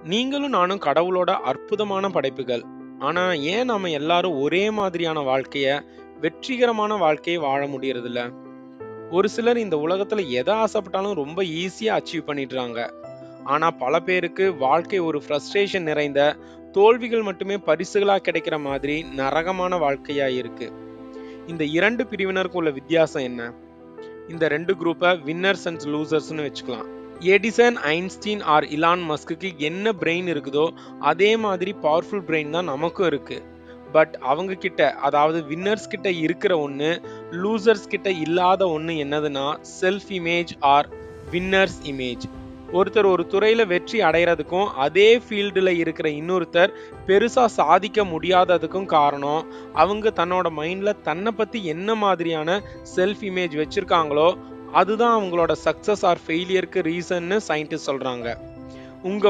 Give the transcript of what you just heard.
நீங்களும் நானும் கடவுளோட அற்புதமான படைப்புகள். ஆனா ஏன் நாம எல்லாரும் ஒரே மாதிரியான வாழ்க்கைய, வெற்றிகரமான வாழ்க்கையை வாழ முடியறதில்ல? ஒரு சிலர் இந்த உலகத்துல எதை ஆசைப்பட்டாலும் ரொம்ப ஈஸியா அச்சீவ் பண்ணிடுறாங்க. ஆனா பல பேருக்கு வாழ்க்கை ஒரு ஃப்ரஸ்ட்ரேஷன் நிறைந்த தோல்விகள் மட்டுமே பரிசுகளா கிடைக்கிற மாதிரி நரகமான வாழ்க்கையா இருக்கு. இந்த இரண்டு பிரிவினருக்கு உள்ள வித்தியாசம் என்ன? இந்த ரெண்டு குரூப்பை வின்னர்ஸ் அண்ட் லூசர்ஸ்னு வச்சுக்கலாம். எடிசன், ஐன்ஸ்டீன் ஆர் இலான் மஸ்க்கு என்ன பிரெயின் இருக்குதோ அதே மாதிரி பவர்ஃபுல் பிரெயின் தான் நமக்கும் இருக்கு. பட் அவங்க கிட்ட, அதாவது வின்னர்ஸ் கிட்ட இருக்கிற ஒன்று லூசர்ஸ் கிட்ட இல்லாத ஒன்று என்னதுன்னா self image R winners image. ஒருத்தர் ஒரு துறையில வெற்றி அடைகிறதுக்கும் அதே ஃபீல்டில் இருக்கிற இன்னொருத்தர் பெருசா சாதிக்க முடியாததுக்கும் காரணம் அவங்க தன்னோட மைண்ட்ல தன்னை பத்தி என்ன மாதிரியான செல்ஃப் இமேஜ் வச்சிருக்காங்களோ அதுதான் அவங்களோட சக்சஸ் ஆர் ஃபெயிலியருக்கு ரீசன்னு சயின்டிஸ்ட் சொல்றாங்க.